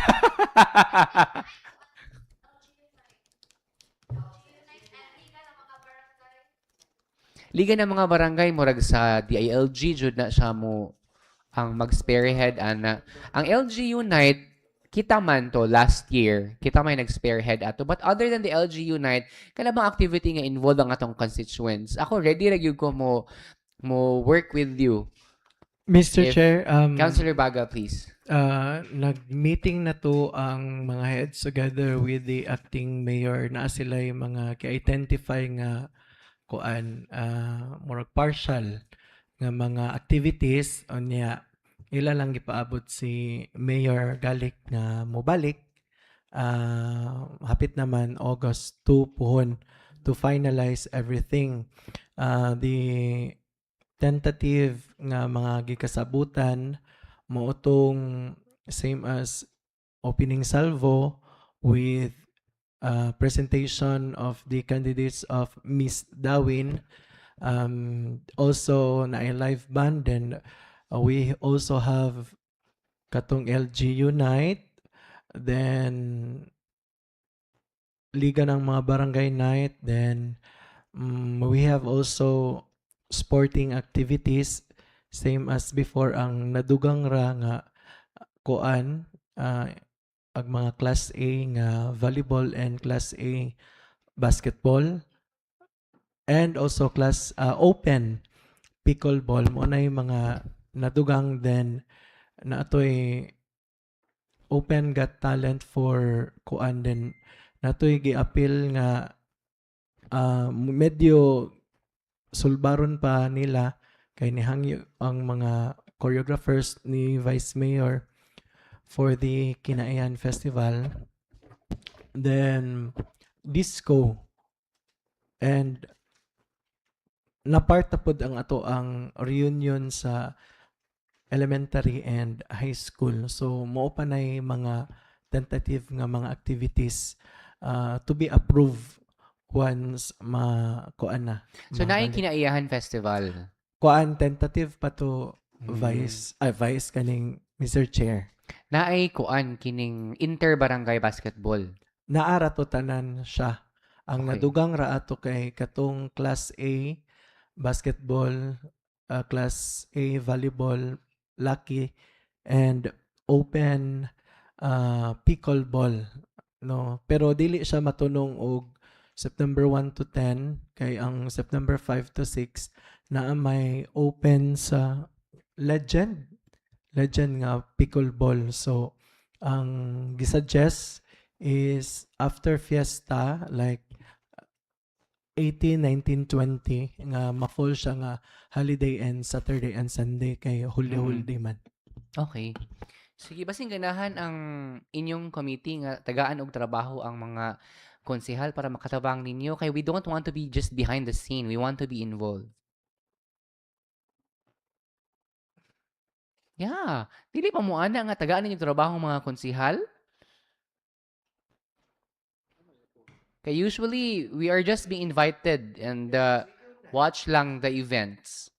Liga ng mga barangay murag sa DILG jud na siya mo ang mag-spearhead ana. Ang LG Unite kita man to last year, kita may nag-spearhead ato. But other than the LG Unite, kana bang activity nga involved ang atong constituents? Ako ready ra gyud ko mo work with you. Mr. Chair, Councilor Baga, please. Nag-meeting na to ang mga heads together with the acting mayor na sila yung mga ki-identify nga kuan murag partial nga mga activities unya ila lang gipaabot si Mayor Galik nga mobalik hapit naman August 2 puhon to finalize everything. The tentative nga mga gikasabutan mootong same as opening salvo with presentation of the candidates of Miss Dauin. Also na a live band, and we also have katong LG Unite, then Liga ng mga Barangay Night, then we have also sporting activities same as before ang nadugang ra nga kuan ang mga Class A nga volleyball and Class A basketball, and also Class Open pickleball. Mo na yung mga nadugang, then na atoy Open Got Talent for kuan, then na atoy gi-appeal nga medyo sulbaron pa nila kay nihangyo ang mga choreographers ni Vice Mayor for the Kinaian Festival, then disco, and napart na pod ang ato ang reunion sa elementary and high school. So mao pa nay mga tentative nga mga activities to be approved once kuan na. So naay Kinaiyahan Festival. Kuan tentative pa to Vice kaning Mr. Chair. Naay kuan kining inter-barangay basketball. Naara to tanan siya. Ang Okay. nadugang ra ato kay katong Class A basketball, Class A volleyball, lucky, and open pickleball, no. Pero dili siya matunong og September 1 to 10 kay ang September 5 to 6 naa may open sa legend nga pickleball. So ang gisuggest is after fiesta like 18, 19, 20 nga ma-fall siya nga holiday and Saturday and Sunday kay holiday man. Okay. Sige, basing ganahan ang inyong committee nga tagaan og trabaho ang mga konsehal para makatabang ninyo kay we don't want to be just behind the scene. We want to be involved. Yeah. Dili pa mo ana nga tagaan ninyo trabaho ang mga konsehal? Kay usually we are just being invited and watch lang the events.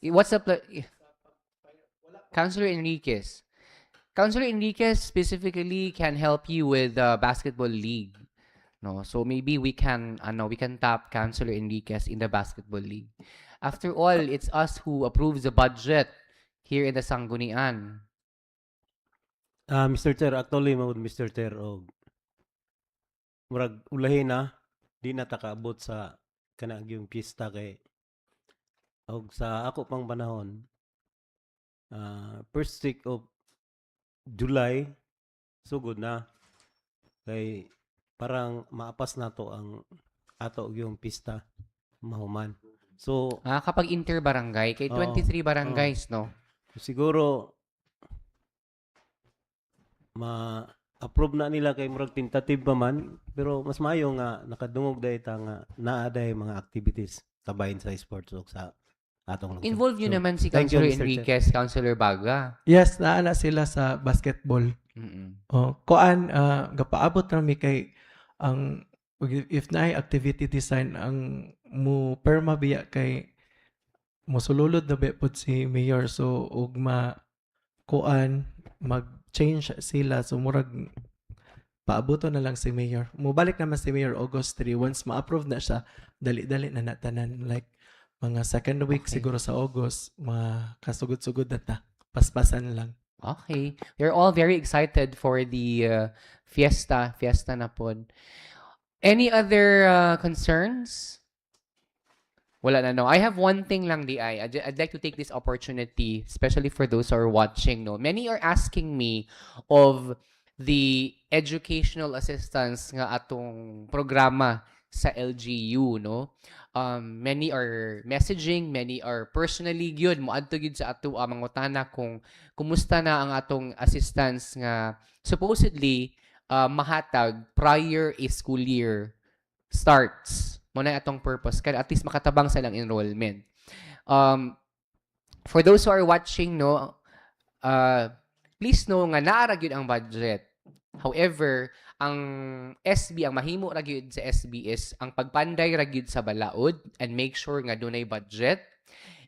What's up, Councilor Enriquez? Councilor Enriquez specifically can help you with the basketball league. No, so maybe we can tap Councilor Enriquez in the basketball league. After all, it's us who approves the budget here in the Sanggunian. Mr. Chair, actually, Mr. Chair, murag ulahin na, di na takaabot sa kanang yung pista kay og sa ako pang panahon, first week of July, sugod na. Kay parang maapas na to ang ato yung pista mahuman. So, Kapag inter-barangay, kay 23 barangays, no? siguro, ma-approve na nila kay murag tentative pa man, pero mas maayo nga nakadungog dahil nga naa day mga activities kabahin sa sports o sa atong lungsod. Involve nyo So, naman si thank you, Councilor Mr. Chair. Enriquez, Councilor Baga. Yes, naana sila sa basketball. Kuan, gapaabot rami kay ang if naay activity design ang mo perma biya kay mosululod na bepod si mayor so ug kuan mag-change sila so murag paabuto na lang si mayor. Mubalik naman si mayor August 3 once ma-approve na siya dali-dali na natanan like mga second week siguro sa August makasugod-sugod na ta. Paspasan lang. Okay. We're all very excited for the fiesta na pod. Any other concerns? Wala na, no. I have one thing lang, I'd like to take this opportunity, especially for those who are watching, no. Many are asking me of the educational assistance nga atong programa sa LGU, no. Many are messaging, many are personally gyud moadto gyud sa ato mangutana kung kumusta na ang atong assistance nga supposedly mahatag prior a school year starts. Mo na atong purpose kaya at least makatabang sa lang enrollment. For those who are watching, no, please know nga naara gyud ang budget. However, ang SB, ang mahimo ra gyud sa SB is ang pagpanday ra gyud sa balaod and make sure nga dunay budget.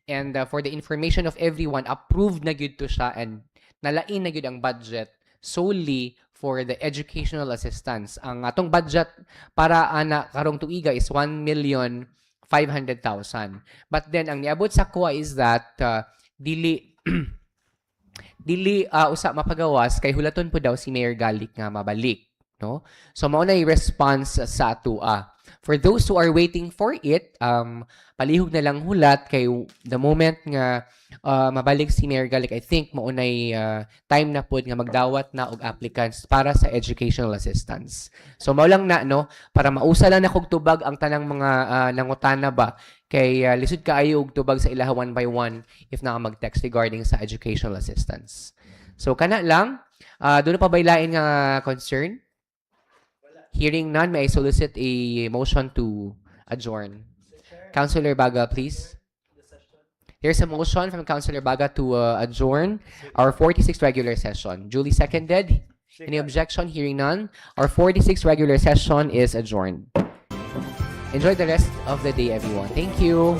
And for the information of everyone, approved na gyud to siya and nalain na gyud ang budget solely for the educational assistance. Ang atong budget para ana karong tuiga is 1,500,000. But then ang niabot sa kuha is that dili usa mapagawas kay hulaton po daw si Mayor Galik nga mabalik, no? So mao na response sa atua. For those who are waiting for it, palihog na lang hulat kay the moment nga mabalik si Mayor Galik, I think maunay time na pod nga magdawat na og applicants para sa educational assistance. So mao lang na, no, para mausa lang na kog tubag ang tanang mga nangutana ba kay lisod kaayo og tubag sa ilaha one by one if na mag-text regarding sa educational assistance. So kana lang, doon pa baylain nga concern? Hearing none, may I solicit a motion to adjourn. Councilor Baga, please. There's a motion from Councilor Baga to adjourn our 46th regular session. Duly seconded. Any objection? Hearing none. Our 46th regular session is adjourned. Enjoy the rest of the day, everyone. Thank you.